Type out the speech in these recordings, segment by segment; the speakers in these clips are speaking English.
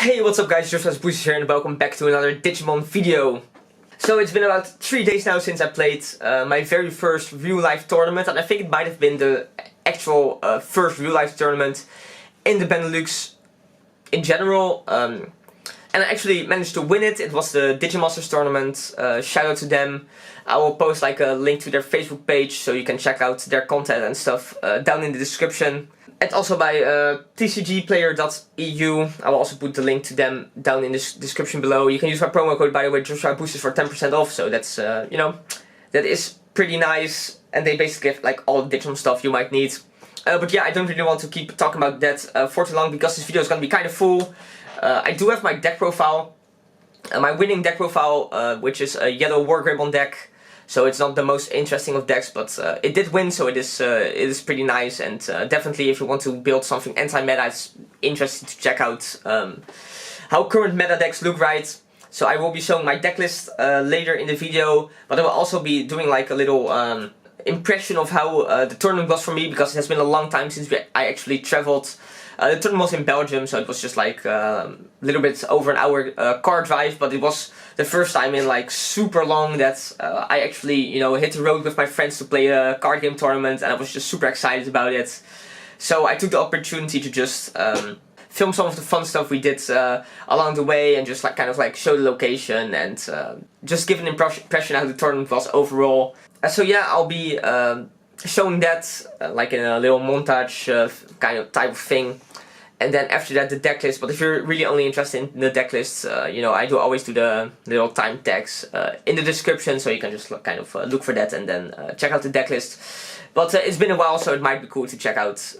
Hey, what's up guys, Just Boosters here and welcome back to another Digimon video. So it's been about 3 days now since I played my very first real life tournament, and I think it might have been the actual first real life tournament in the Benelux in general. And I actually managed to win it. It was the Digimasters tournament. Shout out to them. I will post like a link to their Facebook page so you can check out their content and stuff down in the description. And also by tcgplayer.eu. I will also put the link to them down in the description below. You can use my promo code, by the way, Joshua Boosters for 10% off. So that's, you know, that is pretty nice. And they basically have like all the Digimon stuff you might need. But yeah, I don't really want to keep talking about that for too long because this video is going to be kind of full. I do have my deck profile. My winning deck profile, which is a Yellow Wargreymon deck. So it's not the most interesting of decks, but it did win, so it is pretty nice. And definitely, if you want to build something anti-meta, it's interesting to check out how current meta decks look, right? So I will be showing my deck list later in the video, but I will also be doing like a little impression of how the tournament was for me, because it has been a long time since I actually traveled. The tournament was in Belgium, so it was just like a little bit over an hour car drive, but it was the first time in like super long that I actually, you know, hit the road with my friends to play a card game tournament, and I was just super excited about it. So I took the opportunity to just film some of the fun stuff we did along the way, and just like kind of like show the location and just give an impression how the tournament was overall. So yeah, I'll be showing that like in a little montage kind of type of thing. And then after that, the deck list. But if you're really only interested in the deck list, you know, I do always do the little time tags in the description, so you can just kind of look for that and then check out the deck list. But it's been a while, so it might be cool to check out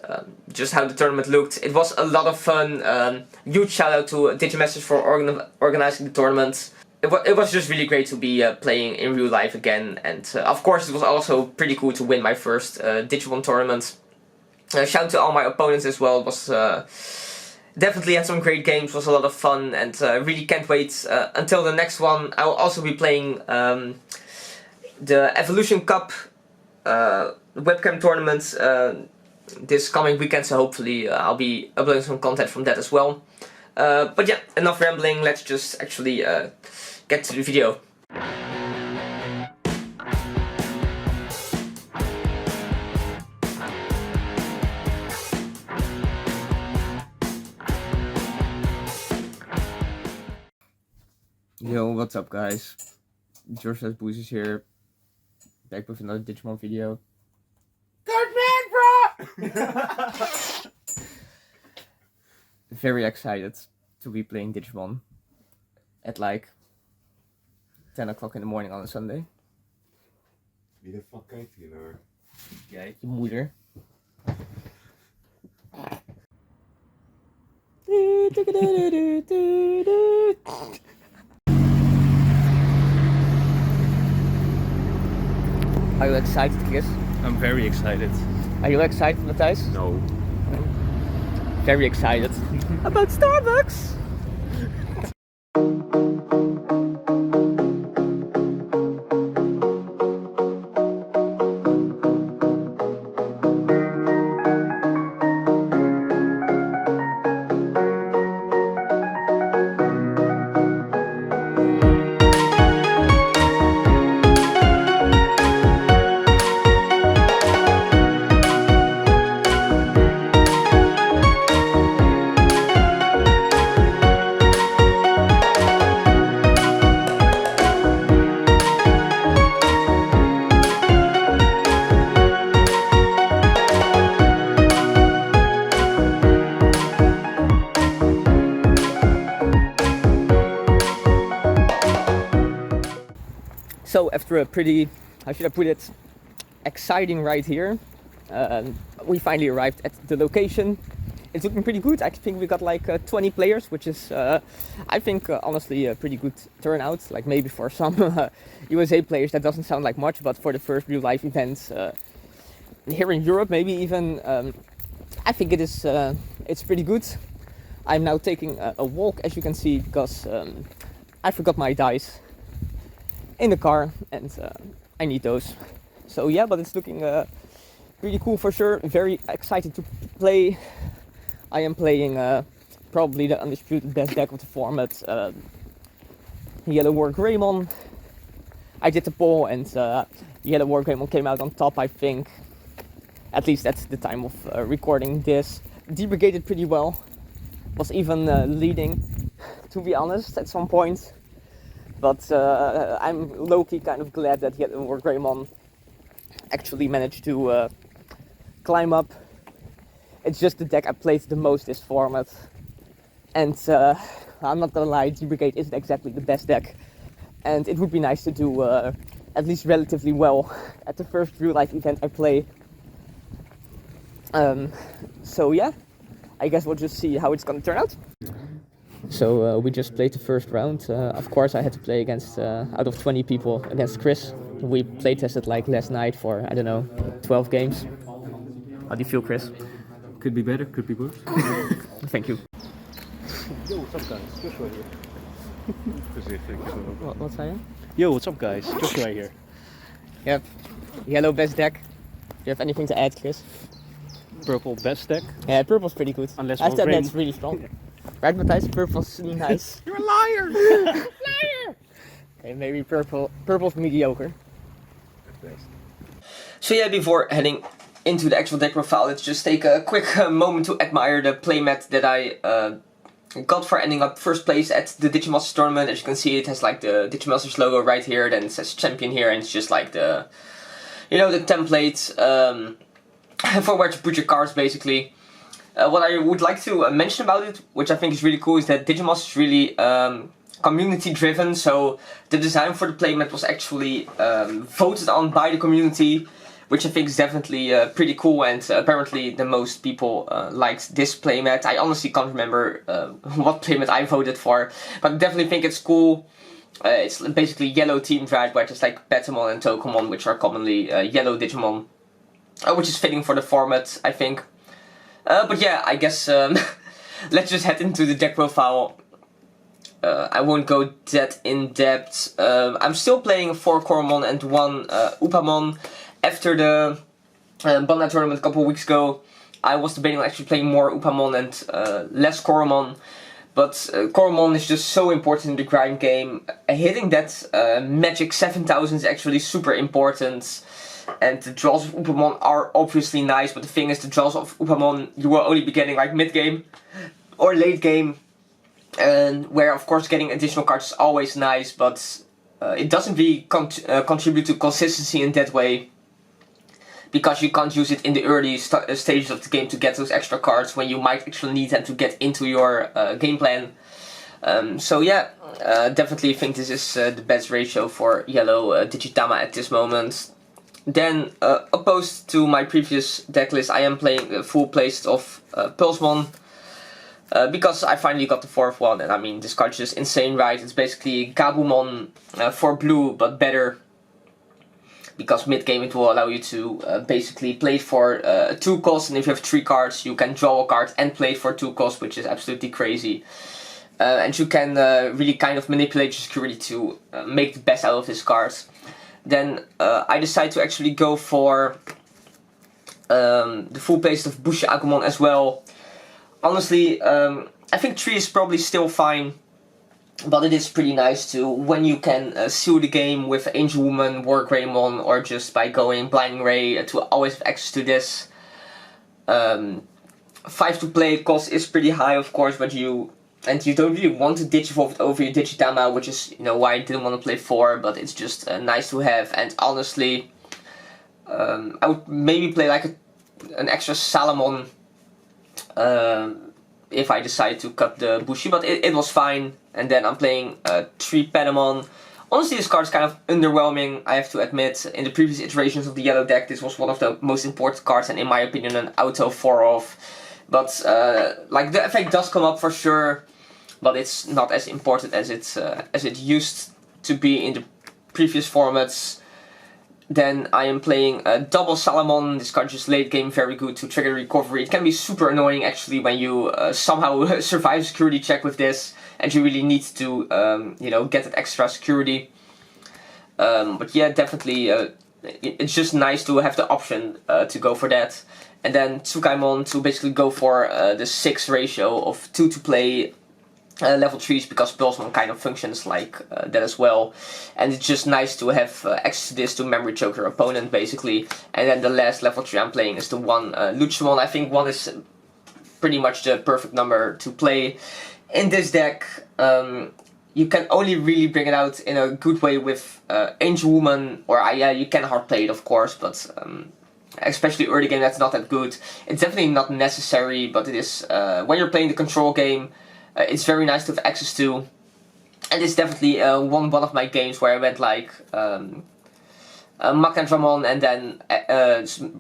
just how the tournament looked. It was a lot of fun. Huge shout out to Digimasters for organizing the tournament. It was just really great to be playing in real life again, and of course it was also pretty cool to win my first Digimon tournament. Shout out to all my opponents as well. It was definitely had some great games, was a lot of fun, and really can't wait until the next one. I will also be playing the Evolution Cup webcam tournament this coming weekend, so hopefully I'll be uploading some content from that as well. But yeah, enough rambling, let's just actually get to the video. Yo, what's up guys? Josh Boosters here, back with another Digimon video. Good man, bro! Very excited to be playing Digimon at like 10 o'clock in the morning on a Sunday. Wie de fuck kijkt hier naar? Jij, je moeder. Are you excited, Chris? I'm very excited. Are you excited, Matthijs? No. Very excited about Starbucks. So after a pretty, how should I put it, exciting ride here, we finally arrived at the location. It's looking pretty good. I think we got like 20 players, which is, I think, honestly a pretty good turnout. Like maybe for some USA players that doesn't sound like much, but for the first real life event here in Europe, maybe even, I think it is. It's pretty good. I'm now taking a walk, as you can see, because I forgot my dice in the car, and I need those. So yeah, but it's looking really cool for sure. Very excited to play. I am playing probably the undisputed best deck of the format. Yellow Wargreymon. I did the poll and Yellow Wargreymon came out on top, I think. At least at the time of recording this. Brigade did pretty well. Was even leading, to be honest, at some point. But I'm low-key kind of glad that Yellow Wargreymon actually managed to climb up. It's just the deck I played the most this format. And I'm not gonna lie, Brigade isn't exactly the best deck. And it would be nice to do at least relatively well at the first real life event I play. So yeah, I guess we'll just see how it's gonna turn out. So we just played the first round. Of course I had to play against, out of 20 people, against Chris. We playtested like last night for, I don't know, 12 games. How do you feel, Chris? Could be better, could be worse. Thank you. Yo, what's up guys? Joshua here. What's that? Yo, what's up guys? Joshua here. Yep. Yellow best deck. Do you have anything to add, Chris? Purple best deck. Yeah, purple's pretty good. Unless I have to admit, Wargreymon. it's really strong. Right, Matthijs? Purple's really nice. You're a liar! Liar! Okay, maybe purple's mediocre. So yeah, before heading into the actual deck profile, let's just take a quick moment to admire the playmat that I got for ending up first place at the Digimasters tournament. As you can see, it has like the Digimasters logo right here, then it says champion here, and it's just like the, you know, the template for where to put your cards basically. What I would like to mention about it, which I think is really cool, is that Digimasters is really community driven. So the design for the playmat was actually voted on by the community, which I think is definitely pretty cool, and apparently the most people liked this playmat. I honestly can't remember what playmat I voted for, but I definitely think it's cool. It's basically yellow themed, right, where it's like Betamon and Tokomon, which are commonly yellow Digimon, which is fitting for the format, I think. But yeah, I guess let's just head into the deck profile. I won't go that in depth. I'm still playing 4 Koromon and 1 Upamon. After the Bandai tournament a couple of weeks ago, I was debating on actually playing more Upamon and less Koromon. But Koromon is just so important in the grind game. Hitting that magic 7000 is actually super important. And the draws of Upamon are obviously nice, but the thing is, the draws of Upamon you will only be getting like mid game or late game. And where of course getting additional cards is always nice, but it doesn't really contribute to consistency in that way. Because you can't use it in the early stages of the game to get those extra cards when you might actually need them to get into your game plan. So yeah, definitely think this is the best ratio for yellow Digitama at this moment. Then, opposed to my previous deck list, I am playing a full playset of Pulsemon. Because I finally got the 4th one, and I mean, this card is just insane, right? It's basically Gabumon for blue, but better. Because mid-game it will allow you to basically play it for 2 costs, and if you have 3 cards, you can draw a card and play it for 2 costs, which is absolutely crazy. And you can really kind of manipulate your security to make the best out of this card. Then I decided to actually go for the full playset of Bushi Agumon as well. Honestly, I think 3 is probably still fine, but it is pretty nice too when you can seal the game with Angel Woman, Wargreymon, or just by going Blinding Ray to always have access to this. 5 to play cost is pretty high, of course, but you don't really want to Digivolve it over your Digitama, which is, you know, why I didn't want to play 4, but it's just nice to have. And honestly, I would maybe play like an extra Salamon if I decide to cut the Bushi, but it was fine. And then I'm playing 3 Patamon. Honestly, this card is kind of underwhelming, I have to admit. In the previous iterations of the yellow deck, this was one of the most important cards, and in my opinion an auto 4-off. But like the effect does come up for sure, but it's not as important as it used to be in the previous formats. Then I am playing a double Salamon. This card just late game very good to trigger recovery. It can be super annoying actually when you somehow survive a security check with this and you really need to you know, get that extra security. But yeah, definitely it's just nice to have the option to go for that. and then Tsukaimon to basically go for the 6 ratio of 2 to play level 3s, because Pulsemon kind of functions like that as well, and it's just nice to have access to this to memory choke your opponent basically. And then the last level 3 I'm playing is the 1 Luchamon. I think 1 is pretty much the perfect number to play in this deck. You can only really bring it out in a good way with Angel Woman, or yeah, you can hard play it of course, but especially early game that's not that good. It's definitely not necessary, but it is when you're playing the control game. It's very nice to have access to, and it's definitely one of my games where I went like Magnadramon and then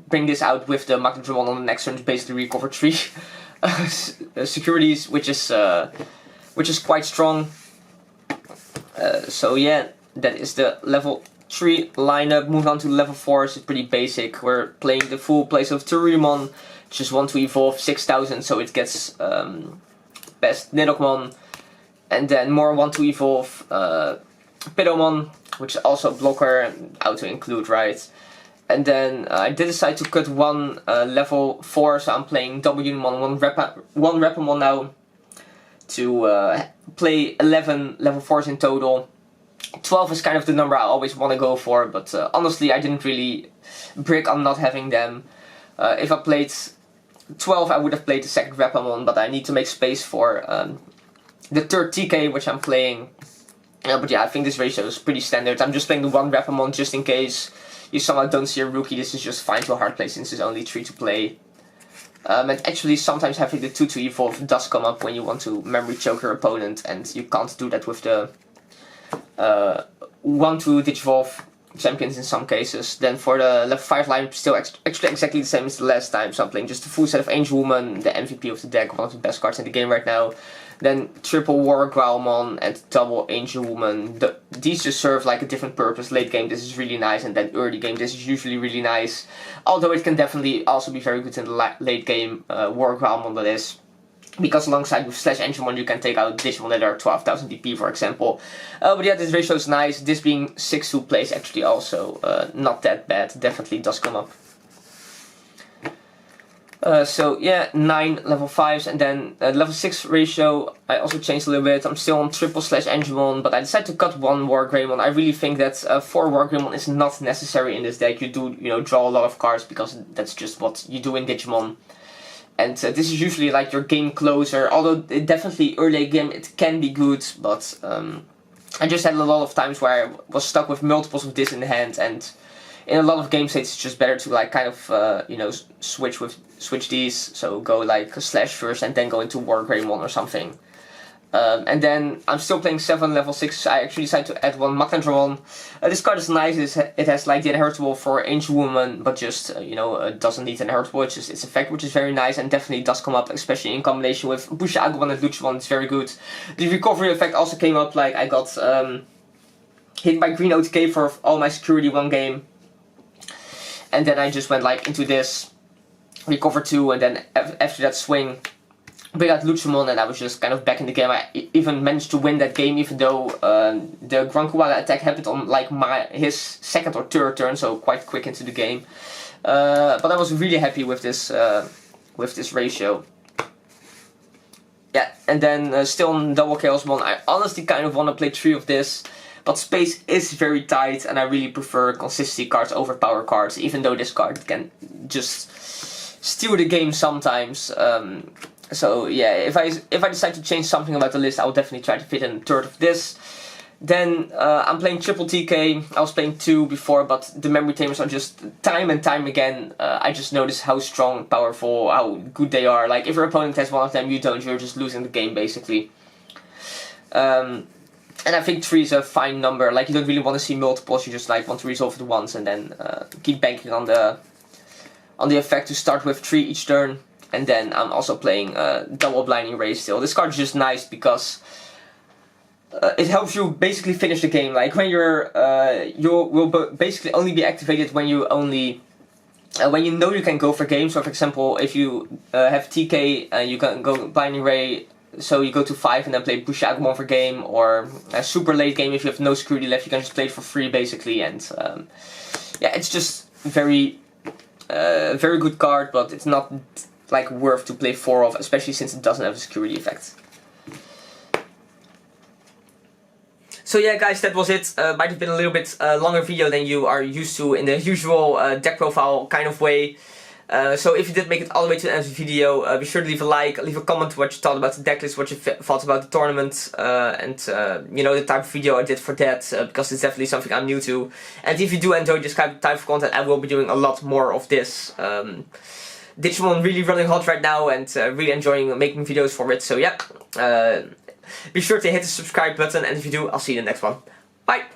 bring this out with the Magnadramon on the next turn to basically recover 3 securities, which is quite strong. So yeah, that is the level 3 lineup. Moving on to level 4, it's pretty basic. We're playing the full Place of Tururumon, just want to evolve 6000, so it gets best Nidokmon, and then more want to evolve Pidomon, which is also a blocker, auto include, right? And then I did decide to cut 1 level 4, so I'm playing double Unimon, 1 Repamon now, to play 11 level 4s in total. 12 is kind of the number I always want to go for, but honestly I didn't really brick on not having them. If I played 12 I would have played the second Repamon, but I need to make space for the third TK which I'm playing. But yeah, I think this ratio is pretty standard. I'm just playing the 1 Repamon just in case you somehow don't see a rookie. This is just fine to hard play since there's only 3 to play. And actually sometimes having the 2 to evolve does come up when you want to memory choke your opponent, and you can't do that with the 1 to Digivolve champions in some cases. Then for the level 5 line, still actually exactly the same as the last time, so I'm playing just a full set of Angel Woman, the MVP of the deck, one of the best cards in the game right now. Then triple Wargreymon and double Angel Woman. These just serve like a different purpose. Late game this is really nice, and then early game this is usually really nice. Although it can definitely also be very good in the late game, Wargreymon that is. Because alongside with Slash Angemon you can take out Digimon that are 12,000 DP for example. But yeah, this ratio is nice. This being 6-2 plays actually also not that bad. Definitely does come up. So yeah, 9 level 5s, and then level 6 ratio I also changed a little bit. I'm still on triple Slash Angemon, but I decided to cut 1 Wargreymon. I really think that 4 Wargreymon is not necessary in this deck. You do, draw a lot of cards because that's just what you do in Digimon. And this is usually like your game closer, although it definitely early game it can be good, but I just had a lot of times where I was stuck with multiples of this in the hand, and in a lot of game states it's just better to like kind of switch these, so go like a Slash first and then go into Wargreymon or something. And then I'm still playing 7 level 6. I actually decided to add 1 Magnadramon. This card is nice. It has like the inheritable for Angel Woman, but just it doesn't need an inheritable. It's just its effect, which is very nice and definitely does come up, especially in combination with Busha Agumon and Luchamon. It's very good. The recovery effect also came up. Like I got hit by green OTK for all my security 1 game, and then I just went like into this recover 2, and then after that swing. Bring out Luchamon, and I was just kind of back in the game. I even managed to win that game, even though the Grankuwaga attack happened on like his second or third turn, so quite quick into the game. But I was really happy with this ratio. Yeah, and then still on double Chaosmon, I honestly kind of want to play 3 of this, but space is very tight, and I really prefer consistency cards over power cards, even though this card can just steal the game sometimes. So yeah, if I decide to change something about the list, I will definitely try to fit in a third of this. Then I'm playing triple TK. I was playing 2 before, but the memory tamers are just time and time again. I just notice how strong, powerful, how good they are. Like if your opponent has 1 of them, you don't. You're just losing the game basically. And I think 3 is a fine number. Like you don't really want to see multiples. You just like want to resolve it once and then keep banking on the effect to start with 3 each turn. And then I'm also playing double Blinding Ray still. This card is just nice because it helps you basically finish the game. Like when you will basically only be activated when you when you know you can go for game. So for example, if you have TK, you can go Blinding Ray, so you go to 5 and then play Busha Agumon for game, or a super late game if you have no security left, you can just play it for free basically. And yeah, it's just very Very good card, but it's not like worth to play 4 of, especially since it doesn't have a security effect. So yeah guys, that was it. Might have been a little bit longer video than you are used to in the usual deck profile kind of way. So if you did make it all the way to the end of the video, be sure to leave a like, leave a comment what you thought about the decklist, what you thought about the tournament, and you know, the type of video I did for that, because it's definitely something I'm new to. And if you do enjoy this type of content, I will be doing a lot more of this. Digimon really running hot right now, and really enjoying making videos for it, so yeah. Be sure to hit the subscribe button, and if you do, I'll see you in the next one. Bye!